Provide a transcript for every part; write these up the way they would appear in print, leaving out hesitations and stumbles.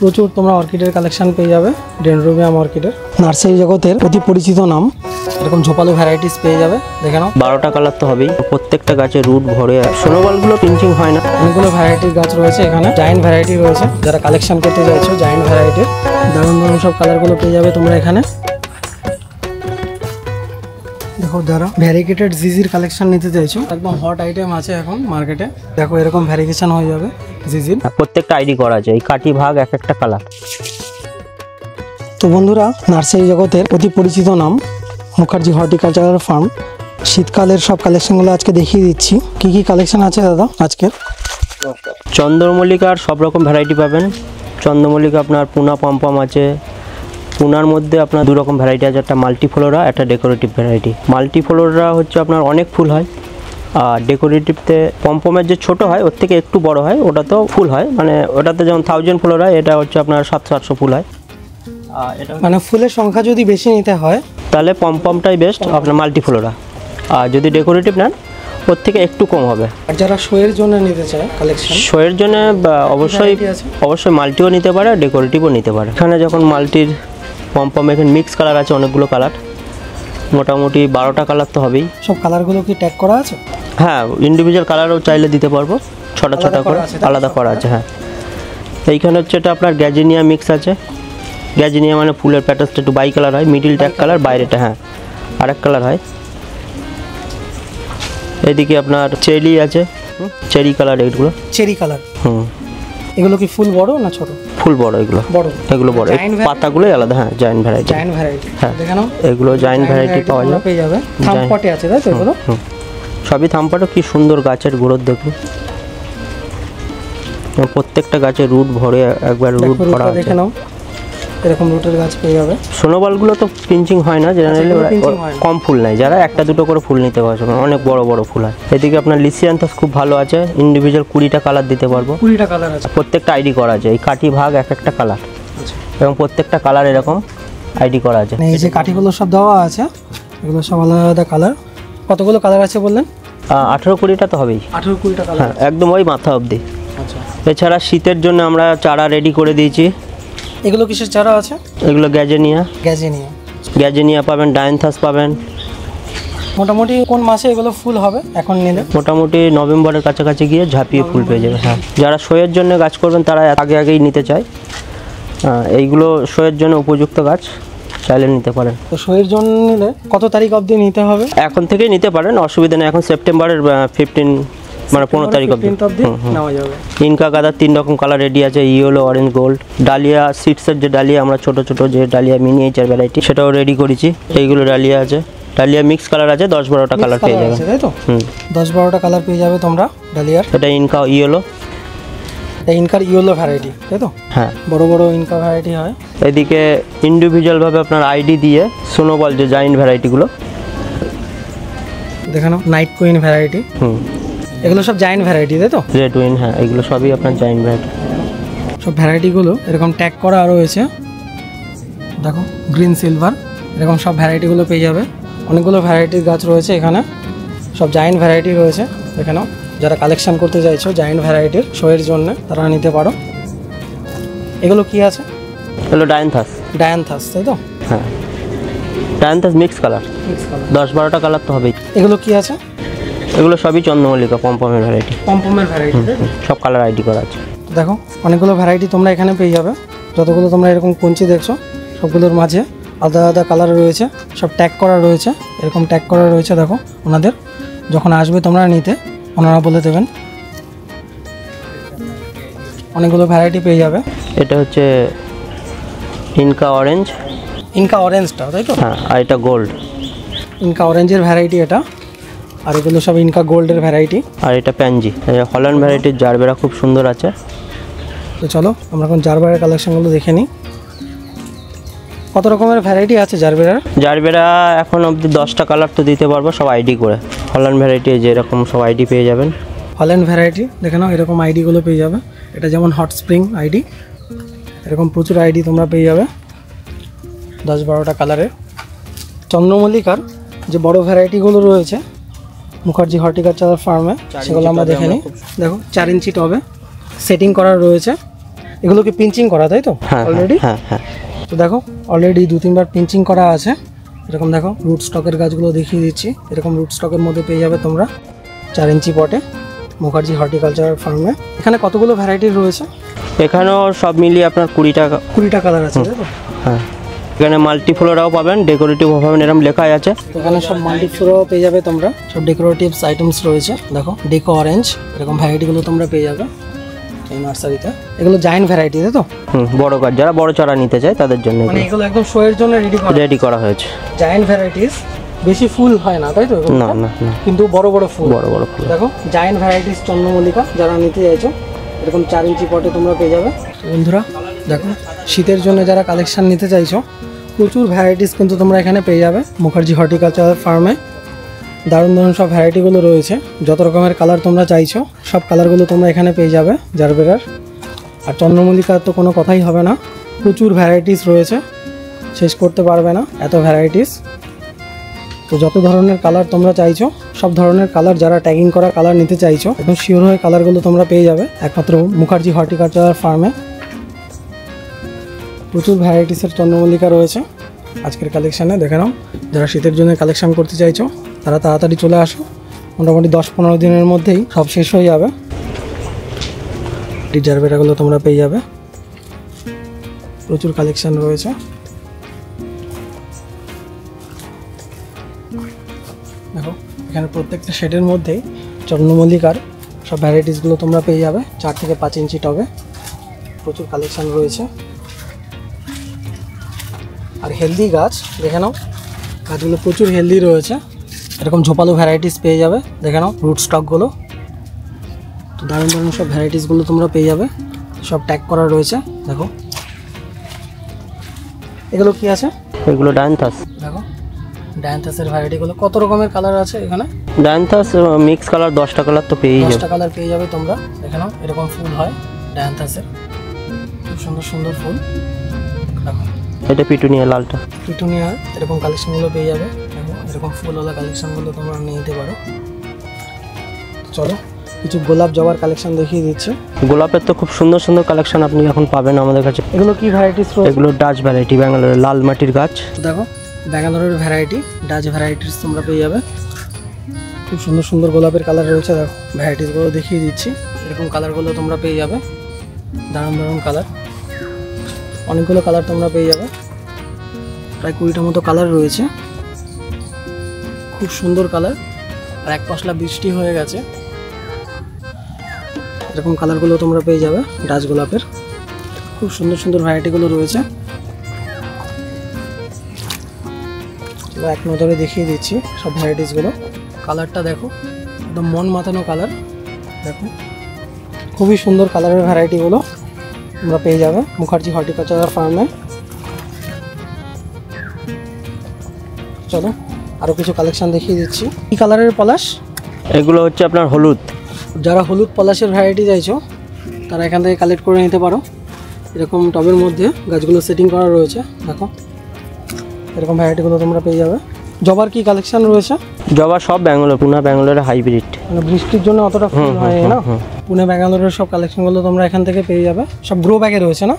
প্রচুর তোমরা অর্কিডের কালেকশন পেয়ে যাবে। ডেনড্রোবিয়াম অর্কিডের নার্সারি জগতের অতি পরিচিত নাম। এরকম ঝোপালো ভ্যারাইটিস পেয়ে যাবে। দেখে নাও 12টা কালার তো হবেই, প্রত্যেকটা গাছে রুট ভরে। সোনোবলগুলো পিঞ্চিং হয় না। অনেকগুলো ভ্যারাইটির গাছ রয়েছে এখানে, জায়েন্ট ভ্যারাইটি রয়েছে। যারা কালেকশন করতে চাইছো জায়েন্ট ভ্যারাইটির দারুণ দারুণ সব কালারগুলো পেয়ে যাবে তোমরা এখানে। দেখো যারা ভ্যারিকেটেড জিজির কালেকশন নিতে চাইছো, একদম হট আইটেম আছে এখন মার্কেটে। দেখো এরকম ভ্যারিকেশন হয়ে যাবে জিজির। প্রত্যেকটা আইডি করা আছে, এই কাটি ভাগ এক একটা কালার। তো বন্ধুরা, নার্সারি জগতের অতি পরিচিত নাম মুখার্জি হর্টিকালচারাল ফার্ম। শীতকালের সব কালেকশনগুলো আজকে দেখিয়ে দিচ্ছি। কি কি কালেকশন আছে দাদা আজকের? চন্দ্রমল্লিকার সব রকম ভ্যারাইটি পাবেন। চন্দ্রমল্লিকা আপনার পুনা পম্পম আছে। পুনার মধ্যে আপনার দু রকম ভ্যারাইটি আছে, একটা মাল্টিফ্লোরা, একটা ডেকোরেটিভ ভ্যারাইটি। মাল্টিফ্লোরা হচ্ছে আপনার অনেক ফুল হয়, আর ডেকোরেটিভতে পম্পমের যে ছোট হয় ওর থেকে একটু বড় হয়, ওটাতেও ফুল হয়। মানে ওটাতে যেমন 1000 ফ্লোর হয়, এটা হচ্ছে আপনার 700-800 ফুল হয়। এটা মানে ফুলের সংখ্যা যদি বেশি নিতে হয় তাহলে পম্পমটাই বেস্ট আপনার মাল্টিফ্লোরা। আর যদি ডেকোরেটিভ নেন ওর থেকে একটু কম হবে। আর যারা শোয়ের জন্য নিতে চায় কালেকশন, শোয়ের জন্য অবশ্যই মাল্টিও নিতে পারে, ডেকোরেটিভও নিতে পারে। এখানে যখন মাল্টির পম্পম এখানে মিক্স কালার আছে, অনেকগুলো কালার, মোটামুটি 12টা কালার তো হবেই। সব কালারগুলো কি ট্যাগ করা আছে? হ্যাঁ, ইন্ডিভিজুয়াল কালারও চাইলে দিতে পারবো, ছোটা ছোটা করে আলাদা করা আছে। হ্যাঁ, এইখানে হচ্ছে এটা আপনার গ্যাজিনিয়া মিক্স আছে। গ্যাজিনিয়া মানে ফুলের প্যাটার্নটা একটু বাই কালার হয়, মিডিলটা এক কালার, বাইরেটা হ্যাঁ আরেক কালার হয়। এদিকে আপনার চেরি আছে, চেরি কালার। এগুলো চেরি কালার। এগুলো কি ফুল বড় না ছোট? ফুল বড়। এগুলো বড়, পাতাগুলোই আলাদা। হ্যাঁ, জায়েন্ট ভ্যারাইটি। হ্যাঁ, এগুলো জায়েন্ট ভ্যারাইটি পাওয়া যায়। পেয়ে যাবে থামপটে আছে, তাই তো? এগুলো সবই থামপটে। কি সুন্দর গাছের গ্রোথ দেখুন, প্রত্যেকটা গাছে রুট ভরে, একবার রুট ভরা আছে। দেখে নাও এরকম রুটের গাছ পেয়ে যাবে। সোনোবলগুলো তো পিঞ্চিং হয় না, জেনারেলি কম ফুল নেয়। যারা একটা দুটো করে ফুল নিতে পারছে, অনেক বড় বড় ফুল হয়। এদিকে আপনার লিসিয়ান্থাস খুব ভালো আছে, ইন্ডিভিজুয়াল 20টা কালার দিতে পারবো। 20টা কালার আছে, প্রত্যেকটা আইডি করা আছে। এই কাঠি ভাগ এক একটা কালার, এবং প্রত্যেকটা কালার এরকম আইডি করা আছে। এই যে কাঠিগুলো সব দেওয়া আছে, এগুলো সব আলাদা আলাদা কালার। কতগুলো কালার আছে বললেন? 18-20টা তো হবেই। 18-20টা কালার। হ্যাঁ, একদম ওই মাথা অবধি। আচ্ছা, এছাড়া শীতের জন্য আমরা চারা রেডি করে দিয়েছি। এগুলো কিসের চারা আছে? এগুলো গ্যাজেনিয়া। গ্যাজেনিয়া পাবেন, ডায়ান্থাস পাবেন। মোটামুটি কোন মাসে এগুলো ফুল হবে এখন নিলে? মোটামুটি নভেম্বরের কাছাকাছি গিয়ে ঝাঁপিয়ে ফুল পেয়ে যাবে। হ্যাঁ, যারা শোয়ের জন্য গাছ করবেন তারা আগেই নিতে চায়। এইগুলো শোয়ের জন্য উপযুক্ত গাছ, চাইলে নিতে পারেন। তো শোয়ের জন্য নিলে কত তারিখ অবধি নিতে হবে? এখন থেকেই নিতে পারেন, অসুবিধা নেই। এখন সেপ্টেম্বরের 15 মানে 15 তারিখ অবধি নেওয়া যাবে। ইনকা গাদার 3 রকম কালার রেডি আছে, ইয়েলো, অরেঞ্জ, গোল্ড। ডালিয়া সিডসের যে ডালিয়া, আমরা ছোট ছোট যে ডালিয়া মিনিয়েচার ভ্যারাইটি, সেটাও রেডি করেছি। এইগুলো ডালিয়া আছে, ডালিয়া মিক্স কালার আছে, 10-12টা কালার পেয়ে যাবে। তাই তো? 10-12টা কালার পেয়ে যাবে তোমরা ডালিয়ার। এটা Inca yellow, incur yellow variety, তাই তো? হ্যাঁ, বড় বড় ইনকা ভ্যারাইটি হয়। এদিকে ইন্ডিভিজুয়ালভাবে আপনার আইডি দিয়ে সোনোবল যে জায়েন্ট ভ্যারাইটিগুলো দেখে নাও। নাইট কুইন ভ্যারাইটি, এগুলো সব জায়েন্ট ভ্যারাইটি, তাই তো? রেড উইন, হ্যাঁ, এগুলো সবই আপনার জায়েন্ট ভ্যারাইটি। সব ভ্যারাইটিগুলো এরকম ট্যাগ করা রয়েছে। দেখো গ্রিন সিলভার, এরকম সব ভ্যারাইটিগুলো পেয়ে যাবে। অনেকগুলো ভ্যারাইটির গাছ রয়েছে এখানে, সব জায়েন্ট ভ্যারাইটি রয়েছে। দেখে নাও, যারা কালেকশন করতে চাইছো জায়েন্ট ভ্যারাইটির শোয়ের জন্য, তারা নিতে পারো। এগুলো কি আছে? এগুলো ডায়ান্থাস, তাই তো? হ্যাঁ, ডায়ান্থাস মিক্স কালার, 10-12টা কালার তো হবেই। এগুলো কি আছে? এগুলো সবই চন্দ্রমল্লিকা পম্পমের ভ্যারাইটি। সব কালার আইডি করা আছে। দেখো অনেকগুলো ভ্যারাইটি তোমরা এখানে পেয়ে যাবে। যতগুলো তোমরা এরকম কঞ্চি দেখছো, সবগুলোর মাঝে আলাদা আলাদা কালার রয়েছে, সব ট্যাগ করা রয়েছে। এরকম ট্যাগ করা রয়েছে। দেখো ওনাদের যখন আসবে তোমরা নিতে, ওনারা বলে দেবেন। অনেকগুলো ভ্যারাইটি পেয়ে যাবে। এটা হচ্ছে ইনকা অরেঞ্জটা, তাই তো? হ্যাঁ, আর এটা গোল্ড। ইনকা অরেঞ্জের ভ্যারাইটি এটা, আর এগুলো সব ইনকা গোল্ডের ভ্যারাইটি। আর এটা প্যানজি, হল্যান্ড ভ্যারাইটির জারবেরা খুব সুন্দর আছে। তো চলো আমরা এখন জারবেরার কালেকশনগুলো দেখে নিই। কত রকমের ভ্যারাইটি আছে জারবেরা? এখন অবধি 10টা কালার তো দিতে পারবো, সব আইডি করে। হল্যান্ড ভ্যারাইটি যেরকম সব আইডি পেয়ে যাবেন। হল্যান্ড ভ্যারাইটি দেখে নাও, এরকম আইডিগুলো পেয়ে যাবে। এটা যেমন হট স্প্রিং আইডি, এরকম প্রচুর আইডি তোমরা পেয়ে যাবে 10-12টা কালারের। চন্দ্রমল্লিকার যে বড় ভ্যারাইটিগুলো রয়েছে মুখার্জি হর্টিকালচারাল ফার্মে, সেগুলো আমরা দেখে নিই। দেখো 4 ইঞ্চি টবে সেটিং করা রয়েছে। এগুলোকে পিঞ্চিং করা তাই তো হ্যাঁ অলরেডি? হ্যাঁ হ্যাঁ। তো দেখো অলরেডি 2-3 বার পিঞ্চিং করা আছে। এরকম দেখো রুট স্টকের গাছগুলো দেখিয়ে দিচ্ছি। এরকম রুট স্টকের মধ্যে পেয়ে যাবে তোমরা 4 ইঞ্চি পটে মুখার্জি হর্টিকালচার ফার্মে। এখানে কতগুলো ভ্যারাইটির রয়েছে? এখানেও সব মিলিয়ে আপনার 20টা কালার আছে তাই তো? হ্যাঁ। এখানে মাল্টি ফ্লোরাও পাবেন, ডেকোরেটিভ পাবেন, এরকম লেখা আছে। এখানে সব মাল্টি ফ্লোরাও পেয়ে যাবে তোমরা, সব ডেকোরেটিভস আইটেমস রয়েছে। দেখো ডেকো অরেঞ্জ এরকম ভ্যারাইটিগুলো তোমরা পেয়ে যাবে এই নার্সারিতে। এগুলো জায়ান্ট ভ্যারাইটি তাই তো? বড় গাছ যারা বড় চারা নিতে চায় তাদের জন্য মানে এগুলো একদম শো এর জন্য রেডি করা হয়েছে। জায়ান্ট ভ্যারাইটিস, বেশি ফুল হয় না তাই তো? না না না, কিন্তু বড় বড় ফুল। দেখো জায়ান্ট ভ্যারাইটিস চন্দ্রমল্লিকা যারা নিতে চাইছো এরকম 4 ইঞ্চি পটে তোমরা পেয়ে যাবে। বন্ধুরা দেখো শীতের জন্য যারা কালেকশন নিতে চাইছো প্রচুর ভ্যারাইটিস কিন্তু তোমরা এখানে পেয়ে যাবে মুখার্জি হর্টিকালচার ফার্মে। দারুণ দারুণ সব ভ্যারাইটিগুলো রয়েছে, যত রকমের কালার তোমরা চাইছো সব কালারগুলো তোমরা এখানে পেয়ে যাবে জারবেরার। আর চন্দ্রমল্লিকার তো কোনো কথাই হবে না, প্রচুর ভ্যারাইটিস রয়েছে, শেষ করতে পারবে না এত ভ্যারাইটিস। তো যত ধরনের কালার তোমরা চাইছো সব ধরনের কালার, যারা ট্যাগিং করা কালার নিতে চাইছো একদম শিওর হয়ে কালারগুলো তোমরা পেয়ে যাবে একমাত্র মুখার্জি হর্টিকালচার ফার্মে। প্রচুর ভ্যারাইটিসের চন্দ্রমল্লিকা রয়েছে আজকের কালেকশানে, দেখে নাও। যারা শীতের জন্য কালেকশন করতে চাইছো তারা তাড়াতাড়ি চলে আসো, মোটামুটি 10-15 দিনের মধ্যেই সব শেষ হয়ে যাবে। জারবেরাগুলো তোমরা পেয়ে যাবে, প্রচুর কালেকশন রয়েছে। দেখো এখানে প্রত্যেকটা শেডের মধ্যেই চন্দ্রমল্লিকার সব ভ্যারাইটিসগুলো তোমরা পেয়ে যাবে 4 থেকে 5 ইঞ্চি টবে, প্রচুর কালেকশন রয়েছে। আর হেলদি গাছ দেখে নাও, গাছগুলো প্রচুর হেলদি রয়েছে। এরকম ঝোপালো ভ্যারাইটিস পেয়ে যাবে, দেখে নাও রুট স্টকগুলো। তো দারুণ দারুণ সব ভ্যারাইটিসগুলো তোমরা পেয়ে যাবে, সব ট্যাগ করা রয়েছে। দেখো এগুলো কি আছে? এগুলো ডায়ান্থাস। দেখো ডায়ান্থাসের ভ্যারাইটিগুলো কত রকমের কালার আছে এখানে। ডায়ান্থাস মিক্স কালার 10টা কালার তো পেয়ে যাবে, 10টা কালার পেয়ে যাবে তোমরা। দেখে নাও এরকম ফুল হয় ডায়ান্থাসের, খুব সুন্দর সুন্দর ফুল। দেখো এটা পিটুনিয়া লালটা, পিটুনিয়া এরকম কালেকশনগুলো পেয়ে যাবে। দেখো এরকম ফুলওয়ালা কালেকশনগুলো তোমরা নিয়ে নিতে পারো। চলো কিছু গোলাপ জবার কালেকশন দেখিয়ে দিচ্ছি। গোলাপের তো খুব সুন্দর সুন্দর কালেকশন আপনি এখন পাবেন আমাদের কাছে। এগুলো কি ভ্যারাইটিস? এগুলো ডাচ ভ্যারাইটি, ব্যাঙ্গালোরের লাল মাটির গাছ। দেখো ব্যাঙ্গালোরের ভ্যারাইটি ডাচ ভ্যারাইটিস তোমরা পেয়ে যাবে, খুব সুন্দর সুন্দর গোলাপের কালার রয়েছে। দেখো ভ্যারাইটিসগুলো দেখিয়ে দিচ্ছি, এরকম কালারগুলো তোমরা পেয়ে যাবে, দারুণ দারুণ কালার, অনেকগুলো কালার তোমরা পেয়ে যাবে, প্রায় 20টা মতো কালার রয়েছে, খুব সুন্দর কালার। আর এক পশলা বৃষ্টি হয়ে গেছে, এরকম কালারগুলো তোমরা পেয়ে যাবে ডাচ গোলাপের, খুব সুন্দর সুন্দর ভ্যারাইটিগুলো রয়েছে। এক নজরে দেখিয়ে দিচ্ছি সব ভ্যারাইটিসগুলো। কালারটা দেখো একদম মন মাতানো কালার, দেখো খুবই সুন্দর কালারের ভ্যারাইটিগুলো তোমরা পেয়ে যাবে মুখার্জি হর্টিকালচার ফার্মে। চলো আরও কিছু কালেকশন দেখিয়ে দিচ্ছি। কী কালারের পলাশ? এগুলো হচ্ছে আপনার হলুদ। যারা হলুদ পলাশের ভ্যারাইটি চাইছো তারা এখান থেকে কালেক্ট করে নিতে পারো। এরকম টবের মধ্যে গাছগুলো সেটিং করা রয়েছে, দেখো এরকম ভ্যারাইটিগুলো তোমরা পেয়ে যাবে। জবার কি কালেকশন রয়েছে? জবা সব ব্যাঙ্গালোর, পুনা ব্যাঙ্গালোরের হাইব্রিড। মানে বৃষ্টির জন্য অতটা ফুল হয় না, পুনে ব্যাঙ্গালোরের সব কালেকশনগুলো তোমরা এখান থেকে পেয়ে যাবে। সব গ্রো ব্যাগে রয়েছে না?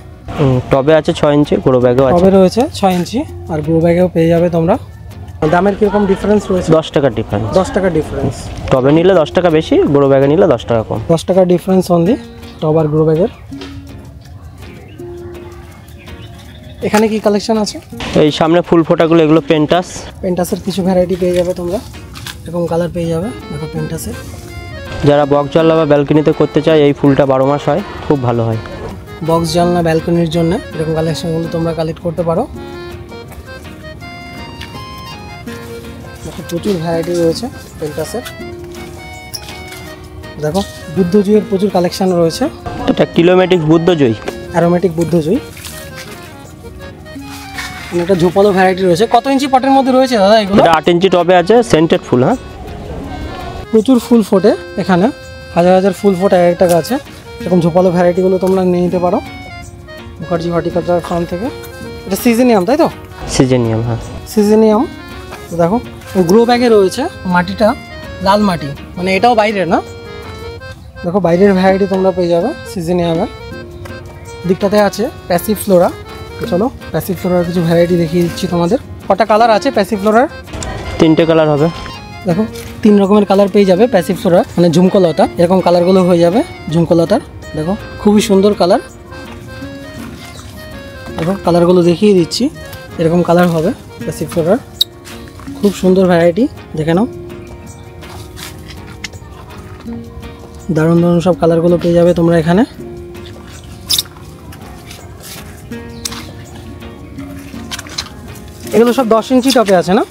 টবে আছে 6 ইঞ্চি, গ্রো ব্যাগেও আছে। টবে রয়েছে 6 ইঞ্চি আর গ্রো ব্যাগেও পেয়ে যাবে তোমরা। দামের কীরকম ডিফারেন্স রয়েছে? 10 টাকা ডিফারেন্স। 10 টাকা ডিফারেন্স। টবে নিলে 10 টাকা বেশি, গ্রো ব্যাগে নিলে 10 টাকা কম। 10 টাকা ডিফারেন্স অনলি টব আর গ্রো ব্যাগের। এখানে কি কালেকশন আছে? এই সামনে ফুল ফোটাগুলো, এগুলো পেন্টাস। পেন্টাসের কিছু ভ্যারাইটি পেয়ে যাবে তোমরা, এরকম কালার পেয়ে যাবে। দেখো পেন্টাসের, যারা বক্স জানলা বা ব্যালকনিতে করতে চায় এই ফুলটা 12 মাস হয়, খুব ভালো হয়। বক্স জানলা ব্যালকনির জন্য এরকম কালেকশনগুলো তোমরা কালেক্ট করতে পারো। দেখো প্রচুর ভ্যারাইটি রয়েছে পেন্টাসের। দেখো বুদ্ধজয়ীর প্রচুর কালেকশন রয়েছে। এটা কিলোমেটিক বুদ্ধজয়ী, অ্যারোমেটিক বুদ্ধজয়ী। একটা ঝোপালো ভ্যারাইটি রয়েছে। কত ইঞ্চি পটের মধ্যে রয়েছে দাদা এগুলো? এটা 8 ইঞ্চি টবে আছে, সেন্টেড ফুল। হ্যাঁ প্রচুর ফুল ফোটে এখানে, হাজার হাজার ফুল ফোটে একটা গাছে। এরকম ঝোপালো ভ্যারাইটিগুলো তোমরা নিয়ে নিতে পারো মুখার্জি হর্টিকালচার ফার্ম থেকে। এটা সিজেনিয়াম তাই তো? সিজেনিয়াম, হ্যাঁ সিজেনিয়াম। দেখো গ্রো ব্যাগে রয়েছে, মাটিটা লাল মাটি, মানে এটাও বাইরের না। দেখো বাইরের ভ্যারাইটি তোমরা পেয়ে যাবে সিজেনিয়ামের, দিকটাতে আছে প্যাসিভ ফ্লোরা। চলো প্যাসিভ ফ্লোরার কিছু ভ্যারাইটি দেখিয়ে দিচ্ছি তোমাদের। কটা কালার আছে প্যাসিভ ফ্লোরার? 3টে কালার হবে। দেখো 3 রকমের কালার পেয়ে যাবে প্যাসিভ ফ্লোরা, মানে ঝুমকলতা এরকম কালারগুলো হয়ে যাবে ঝুমকলতার। দেখো খুবই সুন্দর কালার। দেখো কালারগুলো দেখিয়ে দিচ্ছি, এরকম কালার হবে প্যাসিভ ফ্লোরার। খুব সুন্দর ভ্যারাইটি, দেখে নাও। দারুণ দারুণ সব কালারগুলো পেয়ে যাবে তোমরা এখানে। এগুলো সব 10 ইঞ্চি টপে আছে না?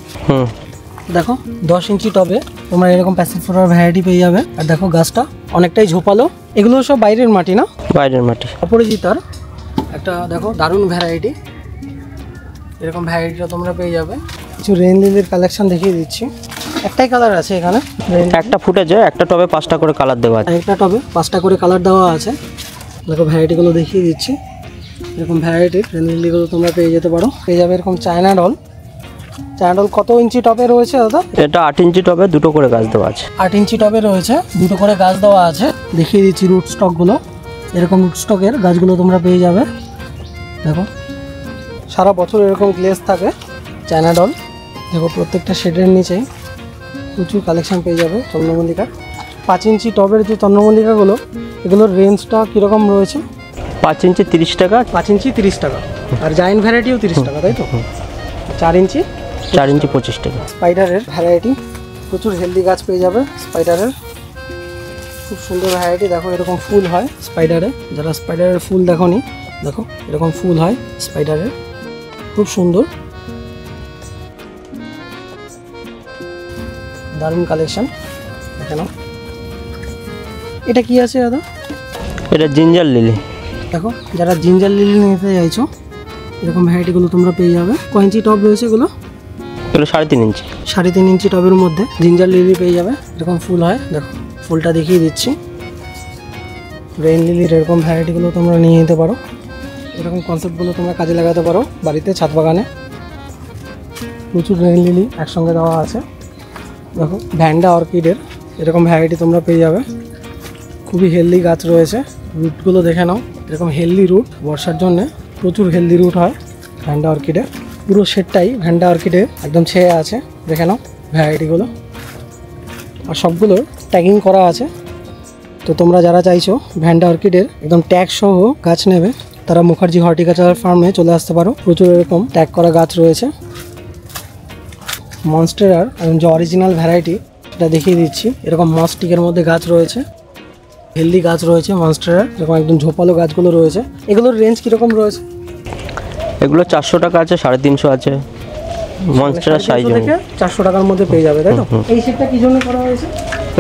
দেখো 10 ইঞ্চি টবে তোমরা এরকম প্যাসিভ ফ্লোরার ভ্যারাইটি পেয়ে যাবে। আর দেখো গাছটা অনেকটাই ঝোপালো। এগুলো সব বাইরের মাটি না? বাইরের মাটি। অপরাজিতার একটা দেখো দারুণ ভ্যারাইটি, এরকম ভ্যারাইটিটা তোমরা পেয়ে যাবে। কিছু রেন লিলির কালেকশন দেখিয়ে দিচ্ছি। একটাই কালার আছে এখানে, একটা ফুটেছে, একটা টবে 5টা করে কালার দেওয়া আছে। একটা টবে 5টা করে কালার দেওয়া আছে। দেখো ভ্যারাইটিগুলো দেখিয়ে দিচ্ছি। এরকম ভ্যারাইটির রেন লিলিগুলো তোমরা পেয়ে যেতে পারো। পেয়ে যাবে এরকম চায়না ডল। চায়না ডল কত ইঞ্চি টবে রয়েছে দাদা? এটা 8 ইঞ্চি টবে 2টো করে গাছ দেওয়া আছে। 8 ইঞ্চি টবে রয়েছে, 2টো করে গাছ দেওয়া আছে। দেখিয়ে দিচ্ছি রুট স্টকগুলো। এরকম রুট স্টকের গাছগুলো তোমরা পেয়ে যাবে। দেখো সারা বছর এরকম গ্লেজ থাকে চায়না ডল। দেখো প্রত্যেকটা শেডের নিচেই প্রচুর কালেকশন পেয়ে যাবে চন্দ্রমল্লিকার। 5 ইঞ্চি টবের যে চন্দ্রমল্লিকাগুলো, এগুলোর রেঞ্জটা কীরকম রয়েছে? 5 ইঞ্চি 30 টাকা, 5 ইঞ্চি 30 টাকা, আর জায়েন্ট ভ্যারাইটিও 30 টাকা, তাই তো? 4 ইঞ্চি 25 টাকা। স্পাইডারের ভ্যারাইটি, প্রচুর হেলদি গাছ পেয়ে যাবে স্পাইডারের। খুব সুন্দর ভ্যারাইটি। দেখো এরকম ফুল হয় স্পাইডারে, যারা স্পাইডারের ফুল দেখোনি, দেখো এরকম ফুল হয় স্পাইডারের, খুব সুন্দর দারুণ কালেকশন। দেখে নাও। এটা কি আছে দাদা? এটা জিঞ্জার লিলি। দেখো যারা জিঞ্জার লিলি নিতে চাইছো, এরকম ভ্যারাইটিগুলো তোমরা পেয়ে যাবে। কয় ইঞ্চি টব রয়েছে এগুলো? এগুলো 3.5 ইঞ্চি। 3.5 ইঞ্চি টবের মধ্যে জিঞ্জার লিলি পেয়ে যাবে। এরকম ফুল হয়, দেখো ফুলটা দেখিয়ে দিচ্ছি। রেইন লিলির এরকম ভ্যারাইটিগুলো তোমরা নিয়ে নিতে পারো। এরকম কনসেপ্টগুলো তোমরা কাজে লাগাতে পারো বাড়িতে, ছাদ বাগানে। প্রচুর রেইন লিলি একসঙ্গে দেওয়া আছে। দেখো ভ্যান্ডা অর্কিডের এরকম ভ্যারাইটি তোমরা পেয়ে যাবে। খুবই হেলদি গাছ রয়েছে। রুটগুলো দেখে নাও, এরকম হেলদি রুট, বর্ষার জন্যে প্রচুর হেলদি রুট হয় ভ্যান্ডা অর্কিডের। পুরো শেডটাই ভ্যান্ডা অর্কিডে একদম ছেয়ে আছে। দেখে নাও ভ্যারাইটিগুলো, আর সবগুলোর ট্যাগিং করা আছে। তো তোমরা যারা চাইছো ভ্যান্ডা অর্কিডের একদম ট্যাগ সহ গাছ নেবে, তারা মুখার্জি হর্টিকালচার ফার্মে চলে আসতে পারো। প্রচুর এরকম ট্যাগ করা গাছ রয়েছে। মনস্টেরার যে অরিজিনাল ভ্যারাইটি সেটা দেখিয়ে দিচ্ছি। এরকম মসটিকের মধ্যে গাছ রয়েছে, হেলদি গাছ রয়েছে মনস্টেরার। এরকম একদম ঝোপালো গাছগুলো রয়েছে। এগুলোর রেঞ্জ কীরকম রয়েছে? এগুলো 400 টাকা আছে, 350 আছে। মনস্টেরার সাইজ থেকে 400 টাকার মধ্যে পেয়ে যাবে, তাই তো? এই সেটটা কি জন্য করা হয়েছে?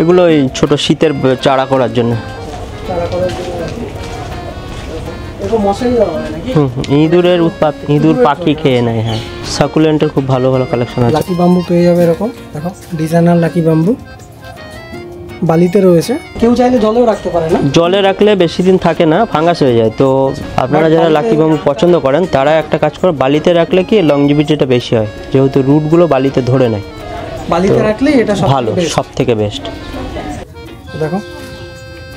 এগুলো এই ছোট শীতের চারা করার জন্য। চারা করার জন্য এরকম মশারি দেওয়া হয় নাকি? ইঁদুরের উৎপাত, ইঁদুর পাখি খেয়ে নেয়। হ্যাঁ, সাকুলেন্টের খুব ভালো ভালো কালেকশন আছে। লাকি বাম্বু পেয়ে যাবে এরকম, দেখো ডিজাইনার লাকি বাম্বু বালিতে রয়েছে। কেউ চাইলে জলেও রাখতে পারে না? জলে রাখলে বেশি দিন থাকে না, ফাঙ্গাস হয়ে যায়। তো আপনারা যারা লাকি বাম্বু পছন্দ করেন তারা একটা কাজ করে, বালিতে রাখলে কি লংজিভিটিটা বেশি হয়, যেহেতু রুটগুলো বালিতে ধরে নেয়। বালিতে রাখলে এটা ভালো, সব থেকে বেস্ট। দেখো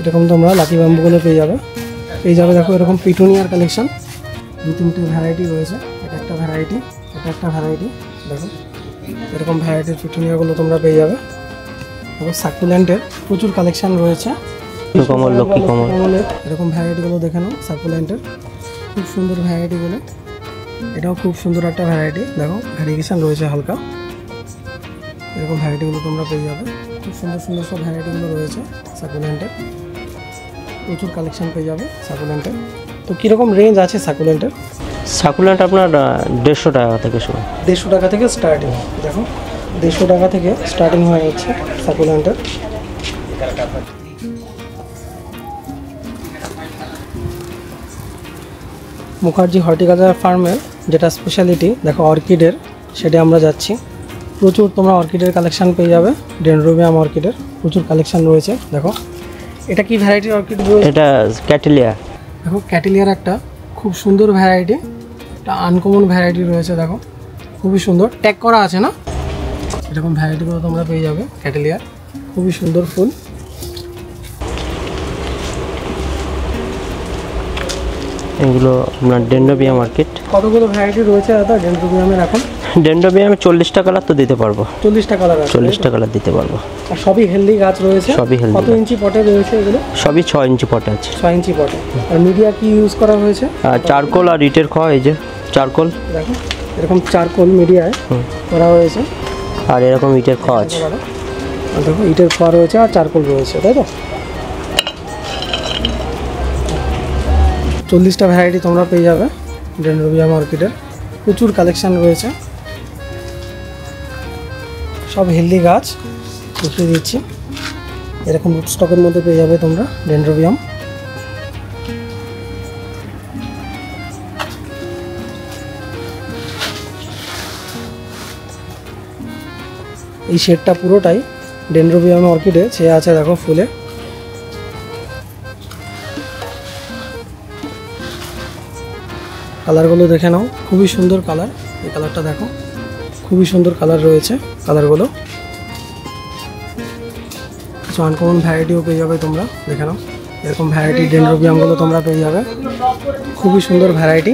এরকম তোমরা লাকি বাম্বুগুলো পেয়ে যাবে। দেখো এরকম পিটুনিয়ার কালেকশন 2-3টে ভ্যারাইটি রয়েছে। এটা একটা ভ্যারাইটি, এটা একটা ভ্যারাইটি। দেখো এরকম ভ্যারাইটির পিটুনিয়াগুলো তোমরা পেয়ে যাবে। দেখো সাকুলেন্টের প্রচুর কালেকশন রয়েছে। কমল, লক্ষ্মী কমল, এরকম ভ্যারাইটিগুলো দেখে নাও সাকুলেন্টের, খুব সুন্দর ভ্যারাইটিগুলো। এটাও খুব সুন্দর একটা ভ্যারাইটি। দেখো ভ্যারিগেশন রয়েছে হালকা। এরকম ভ্যারাইটিগুলো তোমরা পেয়ে যাবে। খুব সুন্দর সুন্দর সব ভ্যারাইটিগুলো রয়েছে সাকুলেন্টের। প্রচুর কালেকশন পেয়ে যাবে সাকুলেন্টের। তো কীরকম রেঞ্জ আছে সাকুলেন্টের? সাকুলেন্ট আপনার 150 টাকা থেকে শুরু। 150 টাকা থেকে স্টার্টিং। দেখো 150 টাকা থেকে স্টার্টিং হয়ে যাচ্ছে সাকুলেন্টের। মুখার্জি হর্টিকালচার ফার্মের যেটা স্পেশালিটি দেখো অর্কিডের, সেটা আমরা যাচ্ছি। প্রচুর তোমরা অর্কিডের কালেকশন পেয়ে যাবে। ডেনড্রোবিয়াম অর্কিডের প্রচুর কালেকশন রয়েছে। দেখো এটা কি ভ্যারাইটির অর্কিড রয়েছে? এটা ক্যাটেলিয়া। দেখো ক্যাটেলিয়ার একটা খুব সুন্দর ভ্যারাইটি, একটা আনকমন ভ্যারাইটি রয়েছে। দেখো খুবই সুন্দর, ট্যাগ করা আছে না? এরকম ভ্যারাইটিগুলো তোমরা পেয়ে যাবে ক্যাটেলিয়ার। খুবই সুন্দর ফুল। এগুলো আপনার ডেন্ড্রোবিয়াম অর্কিড। কতগুলো ভ্যারাইটি রয়েছে দাদা ডেন্ড্রোবিয়ামের এখন? ডেন্ড্রোবিয়ামে 40টা কালার তো দিতে পারবো। 40টা কালার আছে? 40টা কালার দিতে পারবো। আর সবই হেলদি গাছ রয়েছে? সবই হেলদি। কত ইঞ্চি পটে রয়েছে এগুলো? সবই 6 ইঞ্চি পটে আছে। 6 ইঞ্চি পটে। আর মিডিয়া কি ইউজ করা হয়েছে? চারকোল আর ইটের খড়, এই যে চারকোল, দেখো এরকম চারকোল মিডিয়ায় করা হয়েছে। আর এরকম ইটের খড় আছে। আর দেখো ইটের খড় রয়েছে আর চারকোল রয়েছে, তাই তো? 40টা ভ্যারাইটি তোমরা পেয়ে যাবে ডেন্ড্রোবিয়াম অর্কিডের। প্রচুর কালেকশান রয়েছে, সব হেলদি গাছ দেখিয়ে দিচ্ছি। এরকম রুট স্টকের মধ্যে পেয়ে যাবে তোমরা ডেন্ড্রোবিয়াম। এই শেডটা পুরোটাই ডেন্ড্রোবিয়াম অর্কিডে ছেয়ে আছে, দেখো ফুলে। কালারগুলো দেখে নাও, খুবই সুন্দর কালার। এই কালারটা দেখো, খুবই সুন্দর কালার রয়েছে কালারগুলো। কিছু আনকমন ভ্যারাইটিও পেয়ে যাবে তোমরা, দেখে নাও। এরকম ভ্যারাইটি ডেন্ড্রোবিয়ামগুলো তোমরা পেয়ে যাবে, খুবই সুন্দর ভ্যারাইটি।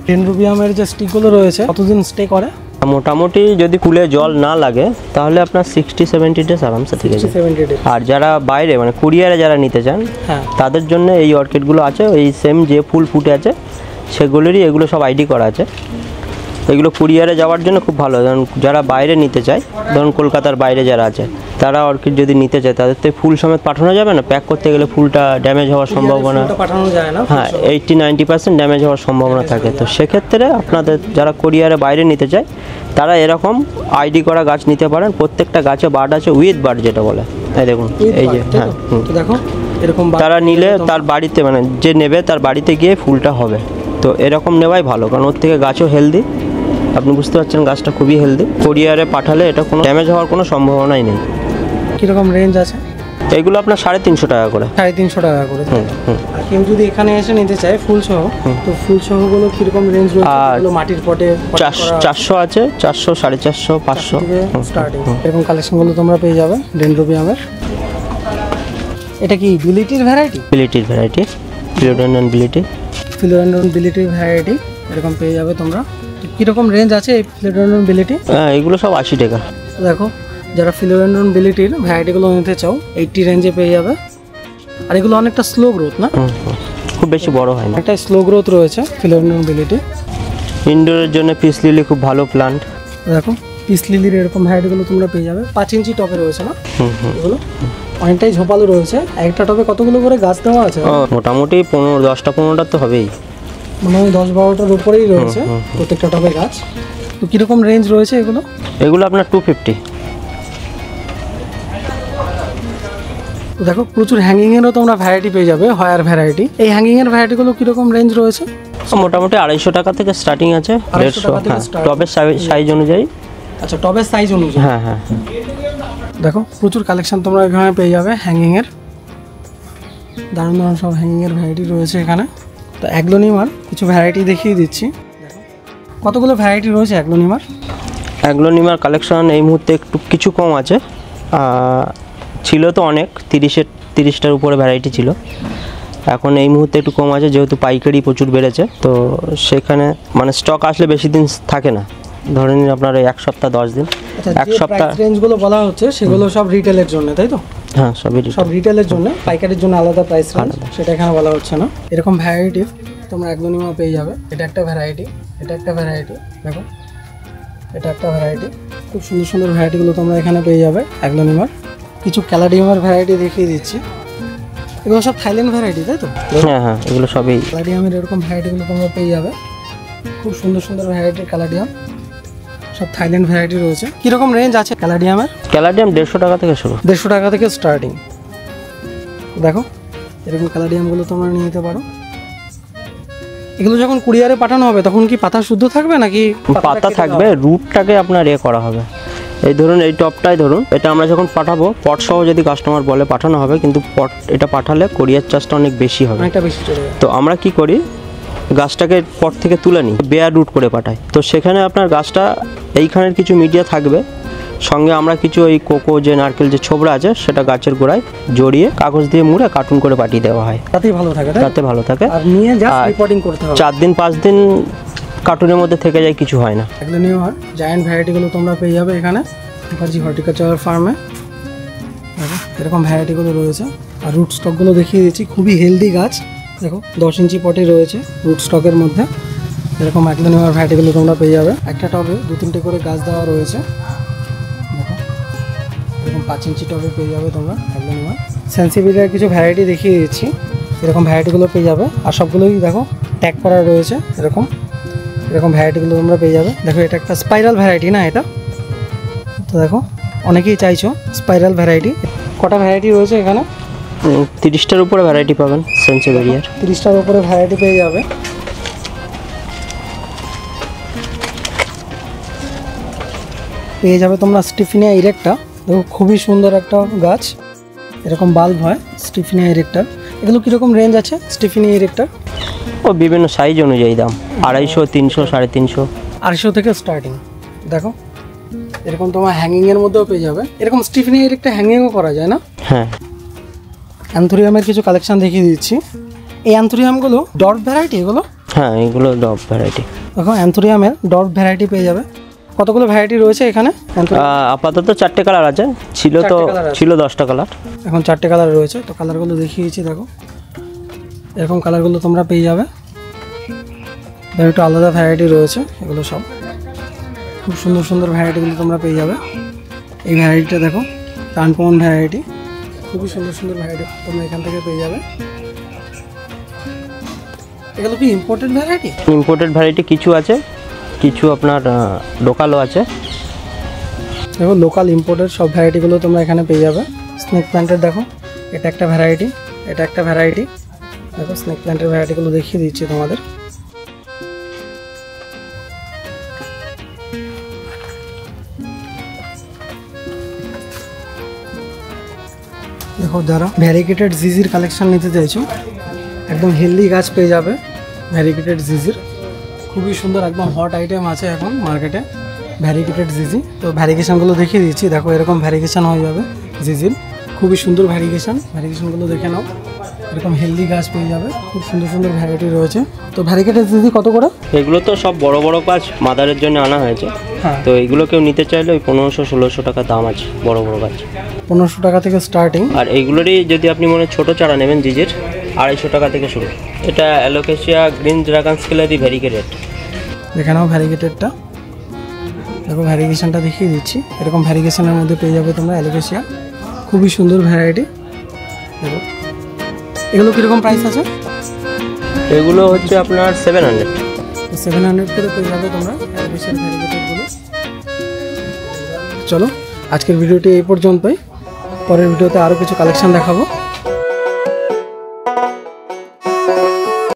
ডেন্ড্রোবিয়ামের যে স্টিকগুলো রয়েছে কতদিন স্টে করে? মোটামুটি যদি কুলে জল না লাগে তাহলে আপনার 60-70 ডেজ আরামসে থেকে যায়। 70 ডেজ। আর যারা বাইরে মানে কুরিয়ারে যারা নিতে চান, হ্যাঁ, তাদের জন্য এই অর্কিডগুলো আছে। এই সেম যে ফুল ফুটে আছে সেগুলোরই এগুলো সব আইডি করা আছে। এগুলো কুরিয়ারে যাওয়ার জন্য খুব ভালো। ধরুন যারা বাইরে নিতে চায়, ধরুন কলকাতার বাইরে যারা আছে, তারা অর্কিড যদি নিতে চায় তাদের তো ফুল সমেত পাঠানো যাবে না। প্যাক করতে গেলে ফুলটা ড্যামেজ হওয়ার সম্ভাবনা, পাঠানো যায় না। হ্যাঁ 80-90% ড্যামেজ হওয়ার সম্ভাবনা থাকে। তো সেক্ষেত্রে আপনাদের যারা কোরিয়ারে বাইরে নিতে চায় তারা এরকম আইডি করা গাছ নিতে পারেন। প্রত্যেকটা গাছে বার্ড আছে, উইথ বার্ড যেটা বলে। এই দেখুন, এই যে হ্যাঁ, দেখো এরকম তারা নিলে তার বাড়িতে মানে যে নেবে তার বাড়িতে গিয়ে ফুলটা হবে। তো এরকম নেওয়াই ভালো, কারণ ওর থেকে গাছও হেলদি। আপনি বুঝতে পারছেন গাছটা খুবই হেলদি। কোরিয়ারে পাঠালে এটা কোনো ড্যামেজ হওয়ার কোনো সম্ভাবনাই নেই। কীরকম রেঞ্জ আছে? এগুলো আপনার 350 টাকা করে। 350 টাকা করে। আর কেউ যদি এখানে এসে নিতে চায় ফুল সহ, তো ফুল সহগুলো কীরকম রেঞ্জ রয়েছে? এগুলো মাটির পটে 400 আছে, 400, 450, 500 স্টার্টিং। এরকম কালেকশনগুলো তোমরা পেয়ে যাবে ডেন্ড্রোবিয়ামের। এটা কি বিলিটির ভ্যারাইটি? বিলিটির ভ্যারাইটি, ফিলোডেন্ড্রন বিলিটি। ফিলোডেন্ড্রন বিলিটির ভ্যারাইটি এরকম পেয়ে যাবে তোমরা। কীরকম রেঞ্জ আছে এই ফিলোডেন্ড্রন বিলিটি? হ্যাঁ, এগুলো সব 80 টাকা। দেখো যারা ফিলোডেন্ড্রন বিলিটির ভ্যারাইটিগুলো নিতে চাও 80 রেঞ্জে পেয়ে যাবে। আর এগুলো অনেকটা স্লো গ্রোথ না? খুব বেশি বড় হয় না, একটা স্লো গ্রোথ রয়েছে ফিলোডেন্ড্রন বিলিটি। ইনডোরের জন্য পিস লিলি খুব ভালো প্লান্ট। দেখো পিস লিলির এরকম ভ্যারাইটিগুলো তোমরা পেয়ে যাবে। 5 ইঞ্চি টপে রয়েছে না এগুলো? অনেকটাই ঝোপালো রয়েছে। একটা টপে কতগুলো করে গাছ দেওয়া আছে? মোটামুটি 10টা-15টা তো হবেই, মনে হয় 10-12টার উপরেই রয়েছে প্রত্যেকটা টপে গাছ। তো কীরকম রেঞ্জ রয়েছে এগুলো? এগুলো আপনার 250। দেখো প্রচুর হ্যাঙ্গিংয়েরও তোমরা ভ্যারাইটি পেয়ে যাবে, হয়ার ভ্যারাইটি। এই হ্যাঙ্গিংয়ের ভ্যারাইটিগুলো কীরকম রেঞ্জ রয়েছে? মোটামুটি 250 টাকা থেকে স্টার্টিং আছে, 150। হ্যাঁ, টবের সাইজ অনুযায়ী। আচ্ছা, টবের সাইজ অনুযায়ী। হ্যাঁ হ্যাঁ। দেখো প্রচুর কালেকশন তোমরা এখানে পেয়ে যাবে হ্যাঙ্গিংয়ের। দারুণ দারুণ সব হ্যাঙ্গিংয়ের ভ্যারাইটি রয়েছে এখানে। তো অ্যাগ্লোনিমার কিছু ভ্যারাইটি দেখিয়ে দিচ্ছি। দেখো কতগুলো ভ্যারাইটি রয়েছে অ্যাগ্লোনিমার। অ্যাগ্লোনিমার কালেকশন এই মুহূর্তে একটু কিছু কম আছে। ছিল তো অনেক, 30টার উপরে ভ্যারাইটি ছিল। এখন এই মুহূর্তে একটু কম আছে, যেহেতু পাইকারি প্রচুর বেড়েছে। তো সেখানে মানে স্টক আসলে বেশি দিন থাকে না, ধরে নিন আপনার 1 সপ্তাহ 10 দিন। 1 সপ্তাহ রেঞ্জগুলো বলা হচ্ছে সেগুলো সব রিটেলের জন্য, তাই তো? হ্যাঁ, সব রিটেলের জন্য। পাইকারির জন্য আলাদা প্রাইস রেঞ্জ, সেটা এখানে বলা হচ্ছে না। এরকম ভ্যারাইটি তোমরা অ্যাগ্লোনিমা পেয়ে যাবে। এটা একটা ভ্যারাইটি, এটা একটা ভ্যারাইটি। দেখো এটা একটা ভ্যারাইটি। খুব সুন্দর সুন্দর ভ্যারাইটিগুলো তোমরা এখানে পেয়ে যাবে অ্যাগ্লোনিমার। কিছু ক্যালাডিয়ামের ভ্যারাইটি দেখিয়ে দিচ্ছি। এগুলো সব থাইল্যান্ড ভ্যারাইটি, তাই তো? হ্যাঁ হ্যাঁ, এগুলো সবই ক্যালাডিয়ামের এরকম ভ্যারাইটিগুলো তোমরা পেয়ে যাবে। খুব সুন্দর সুন্দর ভ্যারাইটির ক্যালাডিয়াম, সব থাইল্যান্ড ভ্যারাইটি রয়েছে। কীরকম রেঞ্জ আছে ক্যালাডিয়ামের? ক্যালাডিয়াম 150 টাকা থেকে শুরু। 150 টাকা থেকে স্টার্টিং। দেখো এরকম ক্যালাডিয়ামগুলো তোমরা নিয়ে নিতে পারো। এগুলো যখন কুরিয়ারে পাঠানো হবে তখন কি পাতা শুদ্ধ থাকবে নাকি? পাতা থাকবে, রুটটাকে আপনার করা হবে। এই ধরুন এই টপটাই ধরুন, এটা আমরা যখন পাঠাবো পট সহ যদি কাস্টমার বলে পাঠানো হবে, কিন্তু পট এটা পাঠালে কোরিয়ার চার্জটা অনেক বেশি হবে, অনেকটা বেশি চলে যাবে। তো আমরা কি করি, গাছটাকে পট থেকে তুলে নিই, বেয়ার রুট করে পাঠাই। তো সেখানে আপনার গাছটা এইখানের কিছু মিডিয়া থাকবে, সঙ্গে আমরা কিছু ওই কোকো যে নারকেল যে ছোবড়া আছে সেটা গাছের গোড়ায় জড়িয়ে কাগজ দিয়ে মুড়ে কার্টুন করে পাঠিয়ে দেওয়া হয়, তাতেই ভালো থাকে, তাই? তাতে ভালো থাকে। আর নিয়ে জাস্ট আর রিপোর্টিং করতে হবে। 4 দিন 5 দিন কার্টুনের মধ্যে থেকে যায়, কিছু হয় না। এগুলো নিয়ে হয় জায়ান্ট ভ্যারাইটিগুলো তোমরা পেয়ে যাবে এখানে মুখার্জি হর্টিকালচার ফার্মে। এরকম ভ্যারাইটিগুলো রয়েছে। আর রুট স্টকগুলো দেখিয়ে দিচ্ছি, খুবই হেলদি গাছ। দেখো 10 ইঞ্চি পটে রয়েছে রুট স্টকের মধ্যে। এরকম একলা নেওয়ার ভ্যারাইটিগুলো তোমরা পেয়ে যাবে। একটা টবে 2-3টে করে গাছ দেওয়া রয়েছে। দেখো এরকম 5 ইঞ্চি টবে পেয়ে যাবে তোমরা একলা নেওয়ার। সেন্সিভিটির কিছু ভ্যারাইটি দেখিয়ে দিচ্ছি, এরকম ভ্যারাইটিগুলো পেয়ে যাবে। আর সবগুলোই দেখো ট্যাগ করা রয়েছে। এরকম ভ্যারাইটিগুলো তোমরা পেয়ে যাবে। দেখো এটা একটা স্পাইরাল ভ্যারাইটি না এটা, তো দেখো অনেকেই চাইছো স্পাইরাল ভ্যারাইটি। কটা ভ্যারাইটি রয়েছে এখানে? 30টার উপরে ভ্যারাইটি পাবেন সেন্সিভেরিয়ার। 30টার উপরে ভ্যারাইটি পেয়ে যাবে। পেয়ে যাবে তোমরা স্টিফিনিয়া ইরেক্টা। দেখো খুবই সুন্দর একটা গাছ, এরকম বাল্ব হয় স্টিফিনিয়া ইরেক্টার। এগুলো কীরকম রেঞ্জ আছে স্টিফিনিয়া ইরেক্টার? ও বিভিন্ন সাইজ অনুযায়ী দাম, 250, 300, 350। 250 থেকে স্টার্টিং। দেখো এরকম তোমার হ্যাঙ্গিংয়ের মধ্যেও পেয়ে যাবে। এরকম স্টিফিনিয়া ইরেক্টা হ্যাঙ্গিংও করা যায় না? হ্যাঁ। অ্যান্থোরিয়ামের কিছু কালেকশন দেখিয়ে দিচ্ছি। এই অ্যান্থোরিয়ামগুলো ডর্ফ ভ্যারাইটি এগুলো? হ্যাঁ, এগুলো ডর্ফ ভ্যারাইটি। দেখো অ্যান্থোরিয়ামের ডর্ফ ভ্যারাইটি পেয়ে যাবে। কতগুলো ভ্যারাইটি রয়েছে এখানে? আপাতত 4টে কালার আছে, ছিল 10টা কালার, এখন 4টে কালার রয়েছে। তো কালারগুলো দেখিয়েছি, দেখো এরকম কালারগুলো তোমরা পেয়ে যাবে। একটু আলাদা ভ্যারাইটি রয়েছে, এগুলো সব খুব সুন্দর সুন্দর ভ্যারাইটিগুলো তোমরা পেয়ে যাবে। এই ভ্যারাইটিটা দেখো আনকমন ভ্যারাইটি, খুবই সুন্দর সুন্দর ভ্যারাইটি তোমরা এখান থেকে পেয়ে যাবে। এগুলো কি ইম্পোর্টেড ভ্যারাইটি? ইম্পোর্টেড ভ্যারাইটি কিছু আছে, কিছু আপনার লোকালও আছে। দেখো লোকাল ইম্পোর্টেড সব ভ্যারাইটিগুলো তোমরা এখানে পেয়ে যাবে। স্নেক প্ল্যান্টের দেখো এটা একটা ভ্যারাইটি, এটা একটা ভ্যারাইটি। দেখো স্নেক প্ল্যান্টের ভ্যারাইটিগুলো দেখিয়ে দিচ্ছি তোমাদের। দেখো যারা ভ্যারিগেটেড জিজির কালেকশন নিতে চাইছো, একদম হেলদি গাছ পেয়ে যাবে ভ্যারিগেটেড জিজির। খুবই সুন্দর একদম হট আইটেম আছে এখন মার্কেটে ভ্যারিগেটেড জিজি। তো ভ্যারিগেশনগুলো দেখিয়ে দিচ্ছি। দেখো এরকম ভ্যারিগেশন হয়ে যাবে জিজির, খুবই সুন্দর ভ্যারিগেশনগুলো দেখে নাও। এরকম হেলদি গাছ পেয়ে যাবে, খুব সুন্দর সুন্দর ভ্যারাইটি রয়েছে। তো ভ্যারিগেটেড জিজি কত করে? এগুলো তো সব বড় বড় গাছ মাদারের জন্য আনা হয়েছে। হ্যাঁ, তো এগুলো কেউ নিতে চাইলে ওই 1500-1600 টাকা দাম আছে বড় বড় গাছ। 1500 টাকা থেকে স্টার্টিং। আর এইগুলোরই যদি আপনি ছোট চারা নেবেন জিজের, 250 টাকা থেকে শুরু। এটা অ্যালোকেশিয়া গ্রিন ড্রাগন স্কেলারি ভ্যারিগেটেড। দেখে নাও ভ্যারিগেটেডটা। দেখো ভ্যারিগেশনটা দেখিয়ে দিচ্ছি। এরকম ভ্যারিগেশনের মধ্যে পেয়ে যাবে তোমরা অ্যালোকেশিয়া, খুবই সুন্দর ভ্যারাইটি। দেখো এগুলো কীরকম প্রাইস আছে? এগুলো হচ্ছে আপনার 700। 700 করে পেয়ে যাবে তোমরা অ্যালোকেশিয়ার ভ্যারিগেটেডগুলো। চলো আজকের ভিডিওটি এই পর্যন্তই, পরের ভিডিওতে আরও কিছু কালেকশন দেখাবো।